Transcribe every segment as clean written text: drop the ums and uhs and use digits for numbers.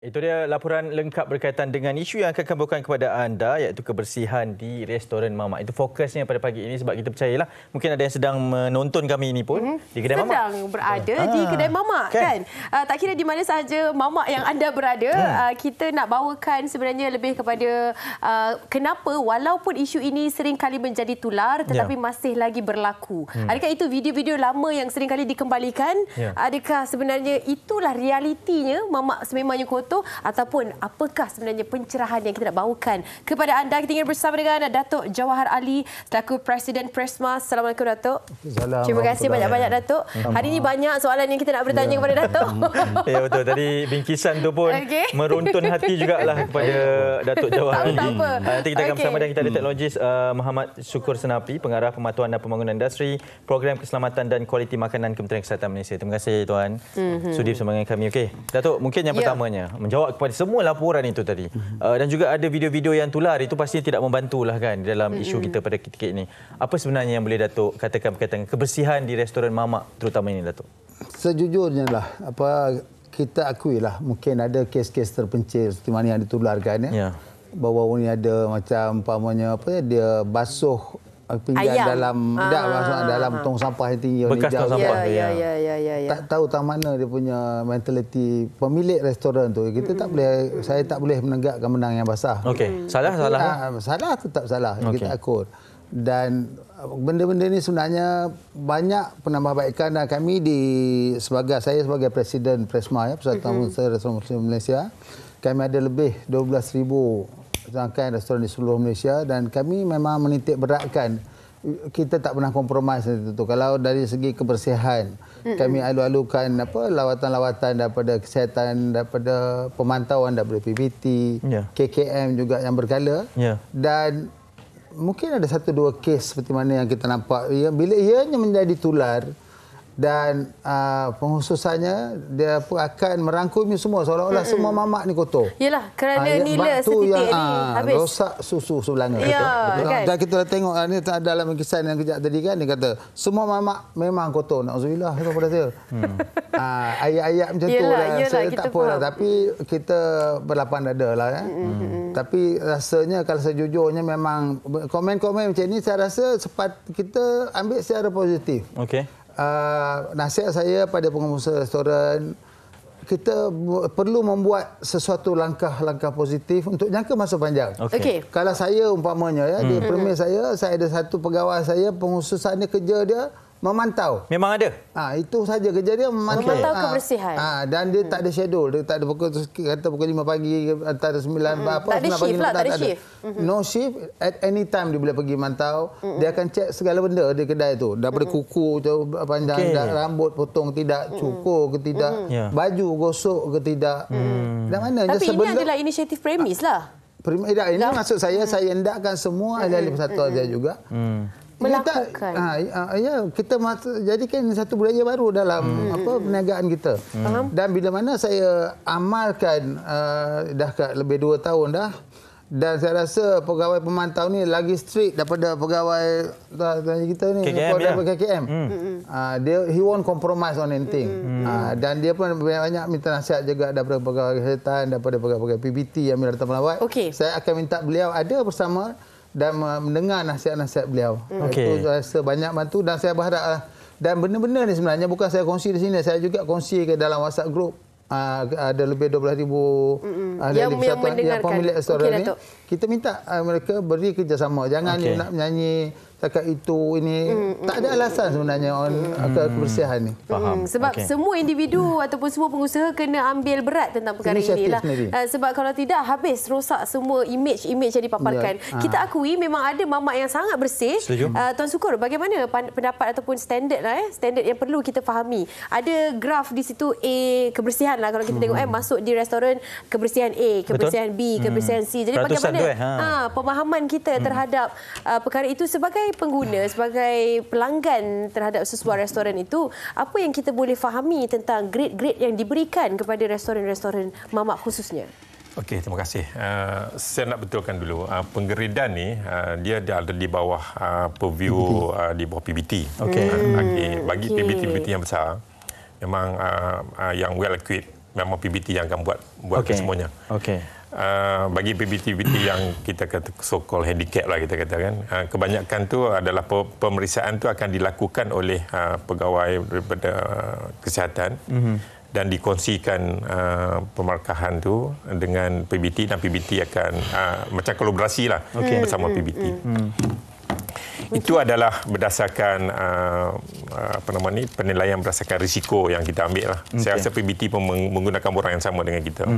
Itu dia laporan lengkap berkaitan dengan isu yang akan kami bawakan kepada anda, iaitu kebersihan di restoran Mamak. Itu fokusnya pada pagi ini sebab kita percayalah mungkin ada yang sedang menonton kami ini pun di kedai Mamak. Sedang berada di kedai Mamak kan? Tak kira di mana sahaja Mamak yang anda berada, kita nak bawakan sebenarnya lebih kepada kenapa walaupun isu ini sering kali menjadi tular tetapi masih lagi berlaku. Adakah itu video-video lama yang sering kali dikembalikan? Adakah sebenarnya itulah realitinya Mamak sememangnya kotor? Ataupun apakah sebenarnya pencerahan yang kita nak bawakan kepada anda? Kita ingin bersama dengan Datuk Jawahar Ali selaku Presiden Presma. Assalamualaikum Datuk. Terima kasih banyak-banyak Datuk. Hari ini banyak soalan yang kita nak bertanya kepada Datuk. Ya betul. Tadi bingkisan tu pun meruntun hati jugalah kepada Datuk Jawahar Ali. Nanti kita akan bersama dan kita ada teknologis Muhammad Syukur Senapi, Pengarah Pematuhan dan Pembangunan Industri, Program Keselamatan dan Kualiti Makanan Kementerian Kesihatan Malaysia. Terima kasih Tuan sudi bersama dengan kami. Okey, Datuk, mungkin yang pertamanya menjawab kepada semua laporan itu tadi. Dan juga ada video-video yang tular, itu pastinya tidak membantulah kan dalam isu kita pada ketika ini. Apa sebenarnya yang boleh Datuk katakan berkaitan dengan kebersihan di restoran Mamak terutama ini Datuk? Sejujurnya lah, kita akuilah mungkin ada kes-kes terpencil seperti mana yang ditularkan bahawa ini ada macam umpamanya dia basuh pinggan dalam tong sampah yang tinggi, bekas tong sampah. Tak tahu tang mana dia punya mentaliti pemilik restoran tu. Saya tak boleh menegakkan benang yang basah. Okey, salah. Salah tetap salah. Kita akut. Dan benda-benda ini sebenarnya banyak penambahbaikan dan kami saya sebagai Presiden Presma Persatuan Pengusaha Restoran Muslim Malaysia, kami ada lebih 12,000 rangkaian restoran di seluruh Malaysia dan kami memang menitik beratkan, kita tak pernah kompromis itu. Kalau dari segi kebersihan, kami alu-alukan lawatan-lawatan daripada kesihatan, daripada pemantauan daripada PBT, KKM juga yang berkala. Dan mungkin ada satu dua kes seperti mana yang kita nampak bila ianya menjadi tular dan penghususannya dia akan merangkumi semua seolah-olah semua mamak ni kotor. Yalah, kerana nila setitik ni habis rosak susu sebelanga. Kan? Dan kita dah tengok ni dalam kisah yang kejap tadi kan, dia kata semua mamak memang kotor. Nauzubillah kepada saya. Ayat-ayat macam tu lah. Saya tak apa lah, tapi kita berlapang dada lah Tapi rasanya kalau sejujurnya memang komen-komen macam ni saya rasa kita ambil secara positif. Nasihat saya pada pengusaha restoran, kita perlu membuat sesuatu langkah-langkah positif untuk jangka masa panjang. Kalau saya umpamanya di premis saya ada satu pegawai saya, penghususannya kerja dia memantau. Memang ada? Itu saja kerja dia, memantau kebersihan. Dan dia tak ada schedule, dia tak ada pukul 5 pagi, antara 9 tak ada shift lah, tak ada shift. No shift, at any time dia boleh pergi mantau. Dia akan cek segala benda di kedai tu, daripada kuku panjang, rambut potong tidak, cukur ke tidak, baju gosok ke tidak. Dan mana tapi ini adalah inisiatif premis lah. Ini maksud saya hendakkan semua ahli-ahli persatuan saya juga melakukan. Kita jadikan satu budaya baru dalam perniagaan kita. Dan bila mana saya amalkan dah lebih 2 tahun dah, dan saya rasa pegawai pemantau ni lagi strict daripada pegawai kita ni, KKM. He won't compromise on anything. Dan dia pun banyak minta nasihat juga daripada pegawai kesihatan, daripada pegawai PBT yang datang melawat. Saya akan minta beliau ada bersama dan mendengar nasihat-nasihat beliau. Itu saya rasa banyak bantu dan saya berharap. Dan benda-benda ni sebenarnya bukan saya kongsi di sini, saya juga kongsi ke dalam WhatsApp group. Ada lebih 12,000 ahli persatuan yang pemilik restoran ni. Kita minta mereka beri kerjasama. Jangan nak menyanyi takat itu ini. Tak ada alasan sebenarnya kebersihan ni. Sebab semua individu ataupun semua pengusaha kena ambil berat tentang perkara inilah. Sebab kalau tidak habis rosak semua image yang dipaparkan. Kita akui memang ada mamak yang sangat bersih. Tuan Syukur, bagaimana pendapat ataupun standard standard yang perlu kita fahami? Ada graf di situ A kebersihan lah kalau kita tengok masuk di restoran, kebersihan A, kebersihan B, kebersihan C. Jadi bagaimana pemahaman kita terhadap perkara itu sebagai pengguna, sebagai pelanggan terhadap sebuah restoran itu, apa yang kita boleh fahami tentang grade-grade yang diberikan kepada restoran-restoran mamak khususnya? Okey, terima kasih. Saya nak betulkan dulu, penggredan ni dia ada di bawah purview di bawah PBT. Bagi PBT yang besar, memang yang well equipped memang PBT yang akan buat semuanya. Bagi PBT yang kita kata so-called handicap lah kita katakan, kebanyakan tu adalah pemeriksaan tu akan dilakukan oleh pegawai daripada kesihatan dan dikongsikan pemarkahan tu dengan PBT dan PBT akan macam kolaborasi lah bersama PBT. Itu adalah berdasarkan penilaian berdasarkan risiko yang kita ambil lah. Saya rasa PBT pun menggunakan borang yang sama dengan kita.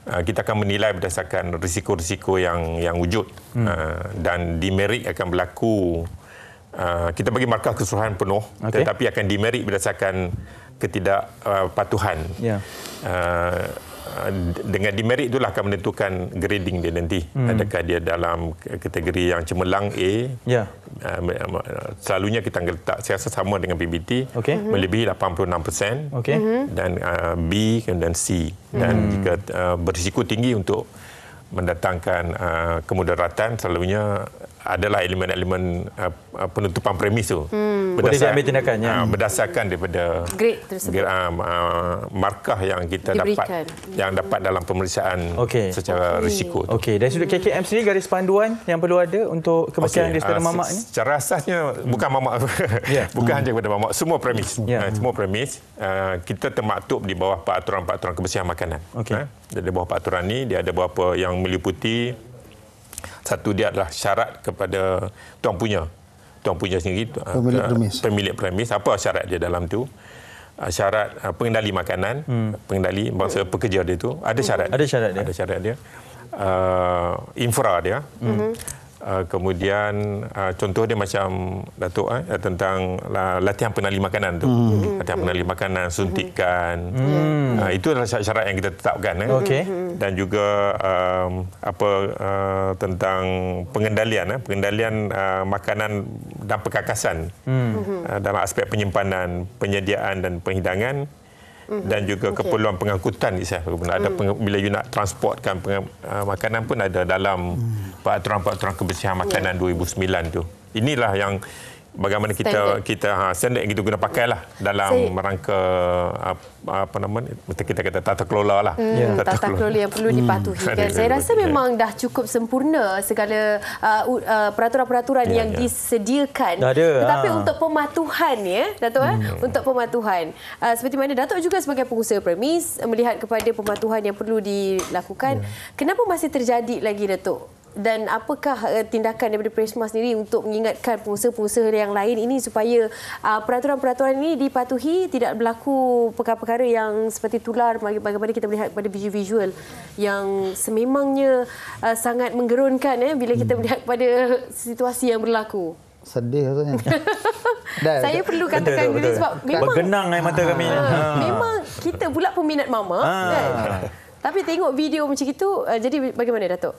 Kita akan menilai berdasarkan risiko-risiko yang wujud dan demerit akan berlaku. Kita bagi markah keseluruhan penuh, tetapi akan demerit berdasarkan ketidakpatuhan. Dengan demerit itulah akan menentukan grading dia nanti. Adakah dia dalam kategori yang cemerlang A, selalunya kita letak saya rasa sama dengan PBT, melebihi 86%, dan B dan C. Dan jika berisiko tinggi untuk mendatangkan kemudaratan, selalunya adalah elemen-elemen penutupan premis tu. Boleh diambil tindakannya. Berdasarkan daripada grade tersebut. Markah yang kita dapat dalam pemeriksaan secara risiko. Dari sudut KKM sendiri, garis panduan yang perlu ada untuk kebersihan daripada mamak ni? Secara asasnya bukan mamak. Bukan hanya kepada mamak. Semua premis. Semua premis. Kita termaktub di bawah peraturan-peraturan kebersihan makanan. Di bawah peraturan ni, dia ada beberapa yang meliputi. Satu, dia adalah syarat kepada tuan punya sendiri, pemilik premis. Apa syarat dia dalam tu? Syarat pengendali makanan, pengendali bangsa pekerja dia tu ada syarat. Ada syarat dia. Infra dia. Kemudian contoh dia macam Datuk tentang latihan pengenali makanan tu. Latihan pengenali makanan, suntikan. Itu adalah syarat yang kita tetapkan. Dan juga tentang pengendalian makanan dan perkakasan dalam aspek penyimpanan, penyediaan dan penghidangan. Dan juga keperluan pengangkutan ada bila you nak transportkan makanan pun ada dalam peraturan-peraturan kebersihan makanan 2009 tu. Inilah yang bagaimana kita standard yang kita guna pakailah dalam rangka kita kata tata kelola lah. Tata kelola yang perlu dipatuhi. Dan saya rasa memang dah cukup sempurna segala peraturan-peraturan yang disediakan. Tetapi untuk pematuhan Datuk, untuk pematuhan, seperti mana Datuk juga sebagai pengusaha premis melihat kepada pematuhan yang perlu dilakukan, kenapa masih terjadi lagi, Datuk? Dan apakah tindakan daripada Prisma sendiri untuk mengingatkan pengusaha-pengusaha yang lain ini supaya peraturan-peraturan ini dipatuhi, tidak berlaku perkara-perkara yang seperti tular bagaimana kita melihat pada visual yang sememangnya sangat menggerunkan bila kita melihat pada situasi yang berlaku. Sedih rasanya. Saya perlu katakan dulu sebab memang bergenang air mata kami. Memang kita pula peminat mama kan. Tapi tengok video macam itu, jadi bagaimana, Datuk?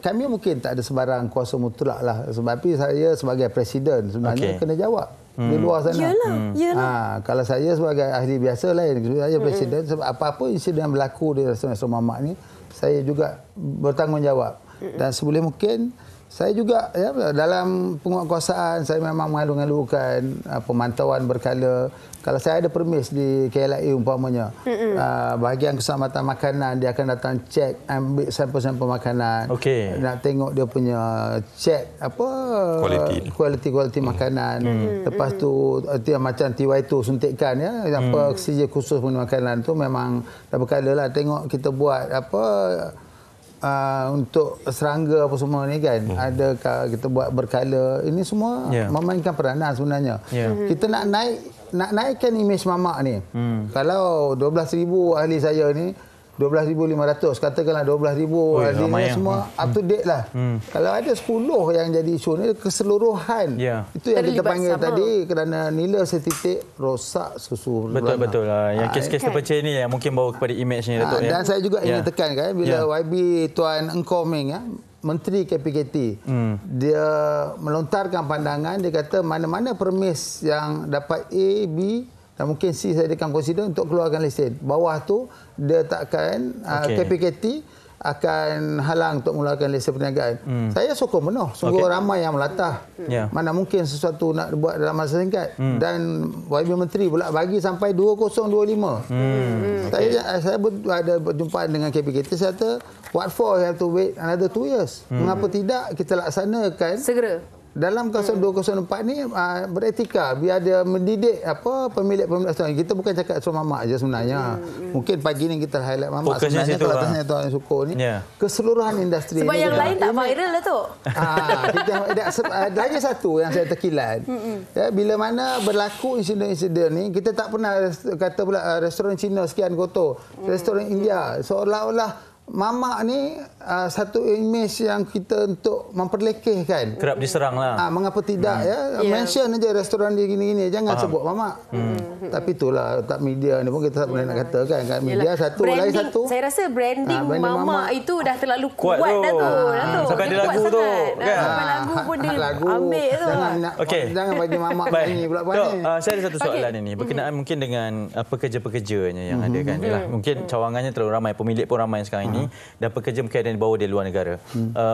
Kami mungkin tak ada sebarang kuasa mutlak lah. Sebab saya sebagai presiden sebenarnya kena jawab di luar sana. Yalah. Kalau saya sebagai ahli biasa lain, saya presiden, sebab apa-apa insiden yang berlaku di restoran mamak ni, saya juga bertanggungjawab. Dan seboleh mungkin saya juga dalam penguatkuasaan saya memang mengalu-alukan pemantauan berkala. Kalau saya ada permis di KLIA umpamanya, bahagian keselamatan makanan, dia akan datang cek, ambil sampel-sampel makanan. Nak tengok dia punya cek kualiti makanan. Lepas tu macam TY2 suntikan oksigen khusus punya makanan tu memang dah berkala lah. Tengok kita buat untuk serangga apa semua ni kan, adakah kita buat berkala. Ini semua memainkan peranan sebenarnya. Kita nak naikkan imej mamak ni. Kalau 12,000 ahli saya ni 12,500, katakanlah 12,000 ahli ni semua up to date lah. Kalau ada 10 yang jadi isu ni keseluruhan, itu yang kita panggil tadi, kerana nilai setitik rosak susu. Betul lah. Yang kes-kes terpecah ni yang mungkin bawa kepada imej ni, Datuk. Dan saya juga ingin tekankan bila YB Tuan Engkau Ming, Menteri KPKT, dia melontarkan pandangan, dia kata mana-mana permis yang dapat A, B dan mungkin C saya akan consider untuk keluarkan lesen. Bawah tu dia takkan KPKT akan halang untuk mulakan lesen perniagaan. Saya sokong penuh. Sungguh ramai yang melatah. Mana mungkin sesuatu nak buat dalam masa singkat. Dan YB Menteri pula bagi sampai 2025. Saya ada perjumpaan dengan KPKT. Saya kata, what for you have to wait another 2 years? Mengapa tidak kita laksanakan segera? Dalam kawasan 204 ni beretika, biar dia mendidik pemilik-pemilik restoran. Kita bukan cakap soal mamak je sebenarnya. Mungkin pagi ni kita highlight mamak. Fokusnya sebenarnya kalau tanya tuan syukur ni keseluruhan industri. Sebab yang lain tak viral lah tu. Ada lagi satu yang saya terkilat. Bila mana berlaku insiden-insiden ni, kita tak pernah kata pula restoran Cina sekian kotor, restoran India, seolah-olah mamak ni satu imej yang kita untuk memperlekehkan. Kerap diserang lah. Mengapa tidak mention aja restoran dia gini-gini, jangan sebut mamak. Tapi itulah tak media ni pun kita tak boleh nak kata kan. Kat media satu branding, lagi satu. Saya rasa branding mamak itu dah terlalu kuat dah tu. Sampai ada lagu tu kan. Sampai lagu pun dia ambil tu. Jangan bagi mamak nyanyi pula ni. Saya ada satu soalan ini berkenaan mungkin dengan pekerja-pekerjanya yang ada kan. Mungkin cawangannya terlalu ramai, pemilik pun ramai sekarang ini. Dan pekerja mungkin ada yang dibawa dari luar negara.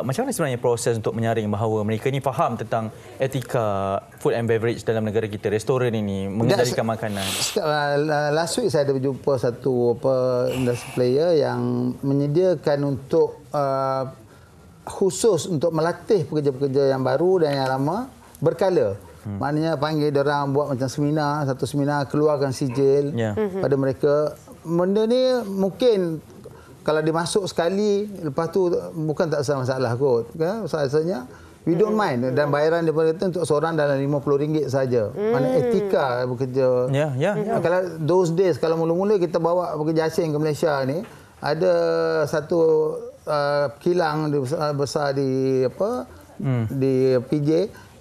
Macam mana sebenarnya proses untuk menyaring bahawa mereka ni faham tentang etika food and beverage dalam negara kita, restoran ini, mengendalikan makanan? Last week saya ada berjumpa satu industry player yang menyediakan untuk khusus untuk melatih pekerja-pekerja yang baru dan yang lama berkala. Maknanya panggil dia orang buat macam seminar, satu seminar, keluarkan sijil pada mereka. Benda ni mungkin kalau dia masuk sekali, lepas tu bukan tak masalah kot. Kan? Rasanya, we don't mind. Dan bayaran daripada kita untuk seorang dalam RM50 saja. Mana etika bekerja. Kalau those days, kalau mula-mula kita bawa pekerja asing ke Malaysia ni, ada satu kilang besar di PJ,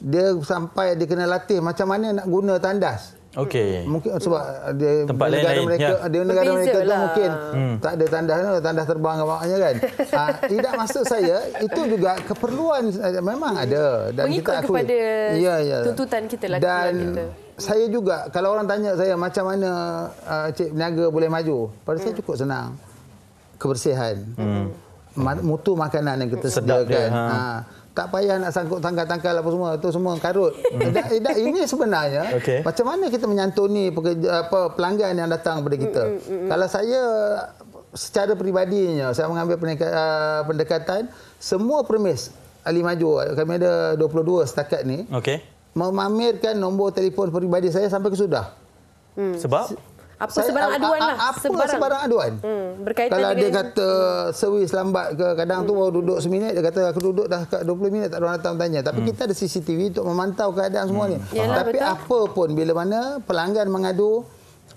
dia sampai dia kena latih macam mana nak guna tandas. Mungkin sebab dia tempat lain-lain negara mereka tu mungkin tak ada tandas terbang awaknya kan. Tidak maksud saya itu juga keperluan memang ada dan mengikut kita akui kepada tuntutan kita lah. Dan saya juga kalau orang tanya saya macam mana Cik Niaga boleh maju, pada saya cukup senang. Kebersihan, mutu makanan yang kita sediakan. Tak payah nak sangkut tangkal-tangkal apa semua, itu semua karut. Ini sebenarnya macam mana kita menyantuni pelanggan yang datang kepada kita. Kalau saya secara peribadinya, saya mengambil pendekatan semua premis Ali Maju, kami ada 22 setakat ni, memamerkan nombor telefon peribadi saya sampai ke sudah. Sebab? Sebarang aduan lah. Sebarang aduan. Berkaitan kalau dengan dia kata servis lambat ke, kadang tu baru duduk seminit, dia kata aku duduk dah 20 minit tak ada orang datang tanya. Tapi kita ada CCTV untuk memantau keadaan semua ni. Tapi betul. Apa pun bila mana pelanggan mengadu,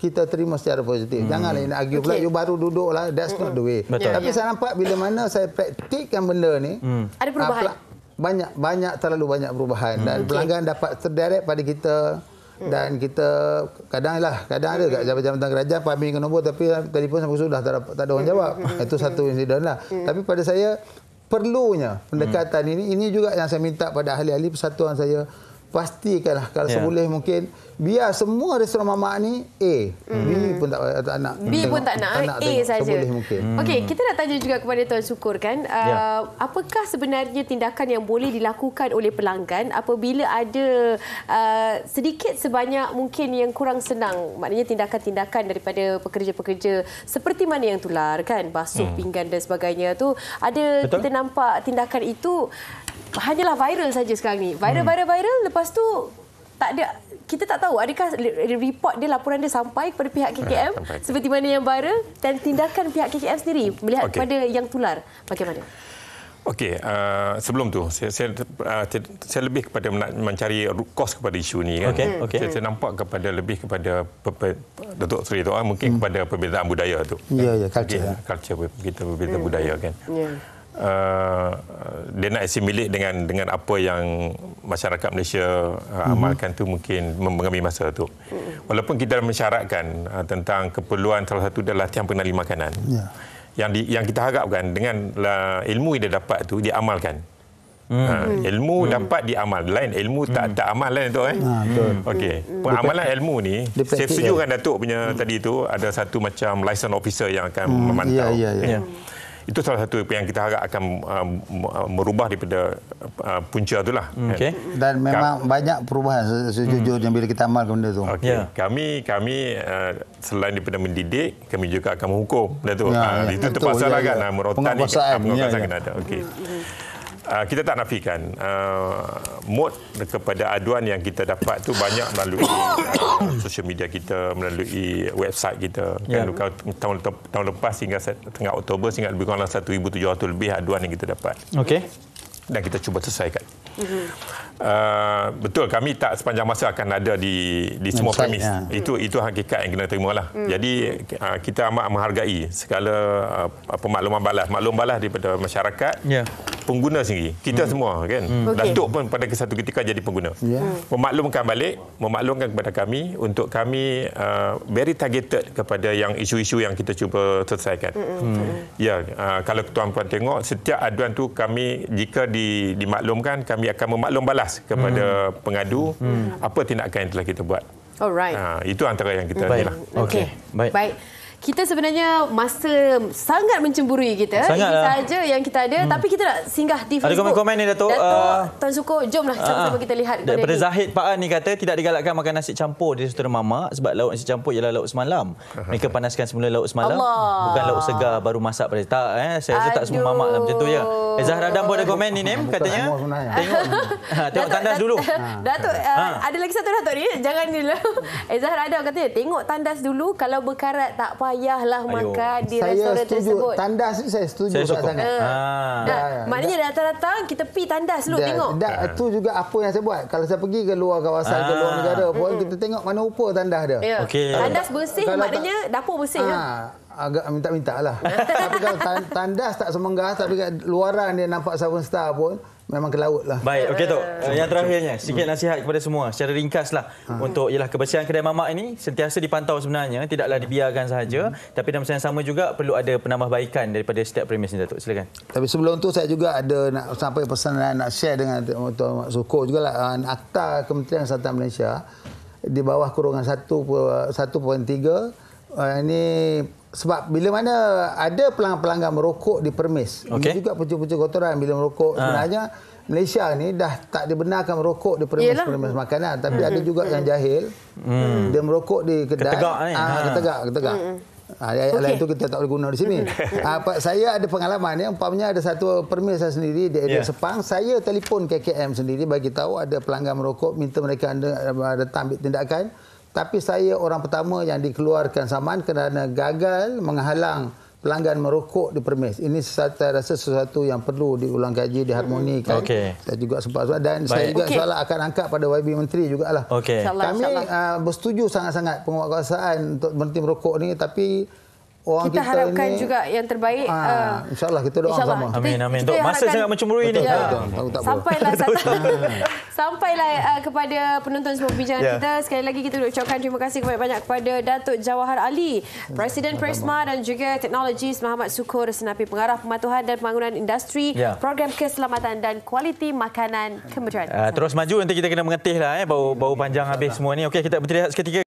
kita terima secara positif. Janganlah nak argue pula, you baru duduk lah, that's not the way. Tapi saya nampak bila mana saya praktikkan benda ni, ada perubahan. Terlalu banyak perubahan. Dan pelanggan dapat terdirect pada kita. Dan kita kadang ada kat jabatan kerajaan paming ke nombor tapi telefon sampai sudah tak ada orang jawab. Itu satu insiden lah. Tapi pada saya perlunya pendekatan ini juga yang saya minta pada ahli-ahli persatuan saya, pastikanlah kalau seboleh mungkin biar semua restoran mamak ni B pun tak nak. B pun tak nak, A saja. Seboleh mungkin. Okey, kita nak tanya juga kepada Tuan Syukur kan, apakah sebenarnya tindakan yang boleh dilakukan oleh pelanggan apabila ada sedikit sebanyak mungkin yang kurang senang, maknanya tindakan-tindakan daripada pekerja-pekerja seperti mana yang tular kan, basuh pinggan dan sebagainya tu, ada kita nampak tindakan itu hanyalah viral saja sekarang ni. Viral, lepas tu tak ada, kita tak tahu adakah report dia, laporan dia sampai kepada pihak KKM seperti mana yang viral, dan tindakan pihak KKM sendiri melihat kepada yang tular bagaimana? Okey, sebelum tu saya lebih kepada mencari root cause kepada isu ni kan. Saya nampak kepada lebih kepada Datuk Seri tu mungkin kepada perbezaan budaya tu. Culture kita berbeza budaya kan. Dia nak assimilate dengan apa yang masyarakat Malaysia amalkan tu mungkin mengambil masa tu. Walaupun kita mensyaratkan tentang keperluan salah satu adalah latihan pengenali makanan. Yang kita harapkan dengan ilmu yang dia dapat tu dia amalkan. Ilmu dapat diamal, lain ilmu tak amal lain tu Okey, pengamalan ilmu ni saya setuju dengan Datuk punya tadi tu, ada satu macam license officer yang akan memantau. Itu salah satu yang kita harap akan merubah daripada punca itulah. Okay. Dan memang banyak perubahan sejujurnya bila kita amalkan benda tu. Okay. Kami selain daripada mendidik, kami juga akan menghukum. Itu terpaksa lah kan. Merotan penguasaan kena ada. Okay. Kita tak nafikan mood kepada aduan yang kita dapat tu banyak melalui sosial media kita, melalui website kita. Tahun lepas hingga tengah Oktober sehingga lebih kurang 1,700 lebih aduan yang kita dapat. Okey. Dan kita cuba selesaikan. Betul, kami tak sepanjang masa akan ada di semua premis. Itu hakikat yang kena terimalah. Jadi kita amat menghargai segala pemakluman balas. Maklum balas daripada masyarakat, pengguna sendiri. Kita semua kan. Datuk pun pada satu ketika jadi pengguna. Memaklumkan balik, memaklumkan kepada kami untuk kami very targeted kepada yang isu-isu yang kita cuba selesaikan. Kalau tuan-tuan tengok, setiap aduan tu kami jika dimaklumkan, kami akan memaklum balas kepada pengadu apa tindakan yang telah kita buat. Alright. Itu antara yang kita inilah. Okey. Baik. Kita sebenarnya masa sangat mencemburui kita. Ini sahaja yang kita ada. Tapi kita nak singgah di Facebook. Ada komen-komen ni, Datuk. Tuan Sukur, jomlah sama-sama kita lihat. Daripada Zahid Pak An ni kata, tidak digalakkan makan nasi campur di restoran mamak sebab lauk nasi campur ialah lauk semalam. Mereka panaskan semula lauk semalam. Bukan lauk segar baru masak pada tak. Saya rasa tak semua mamak lah macam tu ya. Zahra Adam pun ada komen ni, Nem, katanya. Tengok tandas dulu. Datuk, ada lagi satu Datuk ni. Jangan ni lah. Zahra Adam katanya, tengok tandas dulu. Kalau berkarat tak payahlah makan di restoran tersebut. Tandas ni saya setuju sangat. Maknanya datang-datang kita pergi tandas dulu tengok. Itu juga apa yang saya buat. Kalau saya pergi ke luar kawasan, ke luar negara pun, kita tengok mana rupa tandas dia. Tandas bersih maknanya dapur bersih. Agak minta-minta lah. Tapi kalau tandas tak semenggah, tapi kat luaran dia nampak 7 star pun, memang ke laut lah. Baik, okey Tok. Yang terakhirnya, sikit nasihat kepada semua secara ringkas lah. Untuk ialah kebersihan kedai mamak ini sentiasa dipantau sebenarnya, tidaklah dibiarkan sahaja. Tapi dalam masa yang sama juga perlu ada penambahbaikan daripada setiap premis ni, Datuk. Silakan. Tapi sebelum tu saya juga ada nak sampai pesan nak share dengan Tuan Mak Sukur jugalah. Akta Kementerian Kesihatan Malaysia di bawah kurungan 1.3 ini sebab bila mana ada pelanggan-pelanggan merokok di permis, ini juga punca-punca kotoran bila merokok. Sebenarnya Malaysia ni dah tak dibenarkan merokok di permis makanan, tapi ada juga yang jahil. Dia merokok di kedai. Ketegak. Ayat lain tu kita tak boleh guna di sini. Saya ada pengalaman ya, umpamanya ada satu permis saya sendiri di area Sepang, saya telefon KKM sendiri bagi tahu ada pelanggan merokok, minta mereka datang ambil tindakan. Tapi saya orang pertama yang dikeluarkan saman kerana gagal menghalang pelanggan merokok di permis. Ini saya rasa sesuatu yang perlu diulang kaji, diharmonikan. Saya juga sempat dan saya juga insyaAllah akan angkat pada YB Menteri jugalah. Kami bersetuju sangat-sangat penguatkuasaan untuk berhenti merokok ni, tapi orang kita harapkan ni, juga yang terbaik. InsyaAllah kita doa sama. Amin. Masa sangat mencemburui ni. Sampailah kepada penonton semua perbincangan kita. Sekali lagi kita ucapkan terima kasih banyak kepada Datuk Jawahar Ali, Presiden Presma dan juga Teknologis Muhammad Sukur Senapi, Pengarah Pematuhan dan Pembangunan Industri, Program Keselamatan dan Kualiti Makanan Kementerian. Terus maju, nanti kita kena mengetih lah. Bau panjang habis semua ni. Okey, kita berhenti seketika.